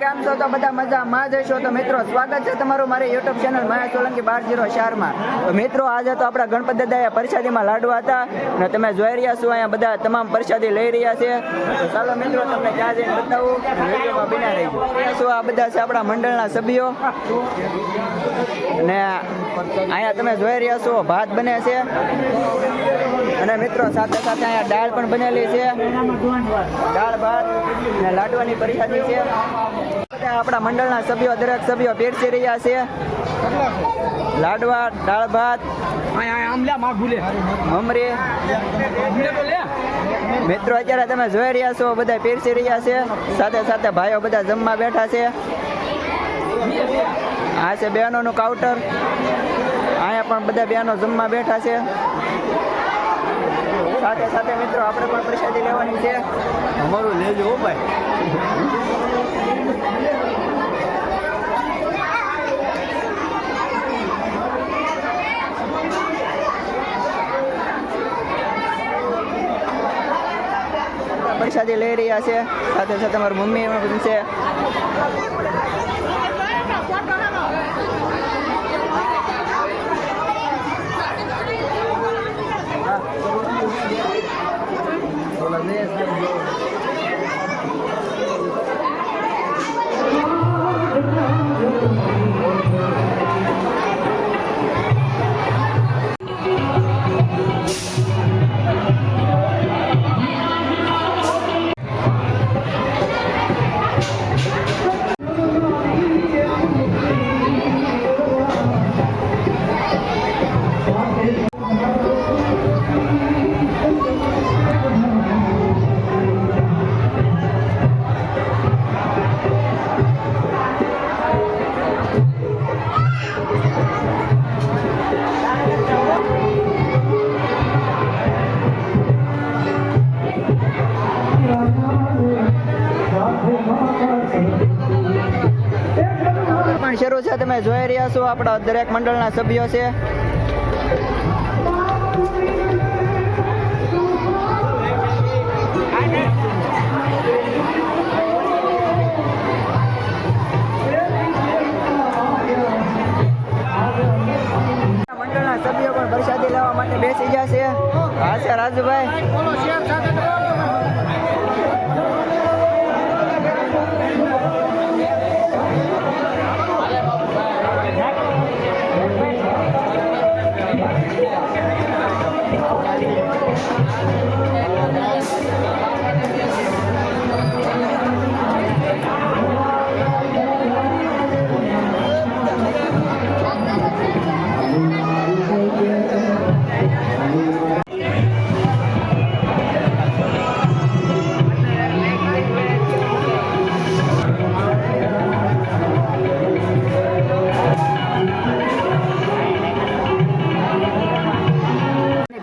કેમ છો? તો બધા મજામાં જ છો. તો મિત્રો સ્વાગત છે તમારું મારી યુટ્યુબ ચેનલ માયા સોલંકી 1204 તો મિત્રો આજે તો આપણા ગણપત દાદાએ પ્રસાદીમાં લાડવા હતા અને તમે જોઈ રહ્યા છો અહીંયા બધા તમામ પ્રસાદી લઈ રહ્યા છે. તો ચાલો મિત્રો તમને ક્યાં જઈને બતાવું, વિડીયોમાં બિના રહીજો. શું આ બધા છે આપણા મંડળના સભ્યો ને અહીંયા તમે જોઈ રહ્યા છો ભાત બને છે અને મિત્રો સાથે સાથે અહીંયા દાળ પણ બનેલી છે, દાળ ભાત ને લાડવાની પ્રસાદી છે. બધા આપણા મંડળના સભ્યો દરેક સભ્યો પીરસી રહ્યા છે લાડવા, દાળ ભાત, મમરી. મિત્રો અત્યારે તમે જોઈ રહ્યા છો બધા પીરસી રહ્યા છે, સાથે સાથે ભાઈઓ બધા જમવા બેઠા છે. આ છે બહેનોનું કાઉન્ટર, અહીંયા પણ બધા બહેનો જમવા બેઠા છે. સાથે સાથે મિત્રો આપણે પણ પ્રસાદી લેવાની છે. અમારું લેજો ભાઈ. પ્રસાદી લઈ રહ્યા છે, સાથે સાથે અમારી મમ્મી પણ છે. પણ શરૂ છે, તમે જોઈ રહ્યા છો આપણા દરેક મંડળના સભ્યો છે. મંડળના સભ્યો પણ પ્રસાદી લેવા માટે બેસી ગયા છે. હા છે રાજુભાઈ.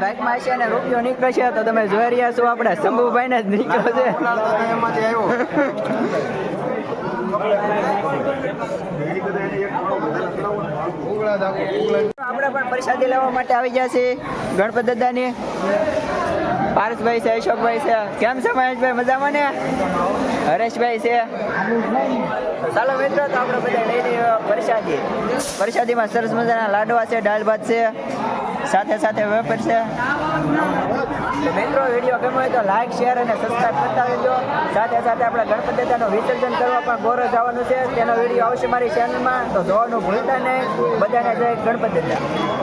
બાઇકમાં છે અને રૂપિયો નીકળે છે, તો તમે જોઈ રહ્યા છો આપણે શંભુભાઈ ને જ નીકળ્યો છે. આપણે પણ પ્રસાદી લેવા માટે આવી ગયા છીએ ગણપત દાદાની. પારસભાઈ છે, અશોકભાઈ છે. કેમ છે મહેશભાઈ? મજામાં ને? હરેશભાઈ છે. ચાલો મિત્રો, તો આપણે બધા લઈ લઈએ પ્રસાદી. પ્રસાદીમાં સરસ મજાના લાડવા છે, દાળ ભાત છે, સાથે સાથે વેફર છે. મિત્રો વિડીયો ગમ્યો હોય તો લાઈક, શેર અને સબસ્ક્રાઈબ કરતા રહેજો. સાથે સાથે આપણે ગણપત દાદાનું વિસર્જન કરવા પણ ગોરજ જવાનું છે, તેનો વિડીયો આવશે મારી ચેનલમાં, તો જોવાનું ભૂલતા નહીં. બધાને જય ગણપત દાદા.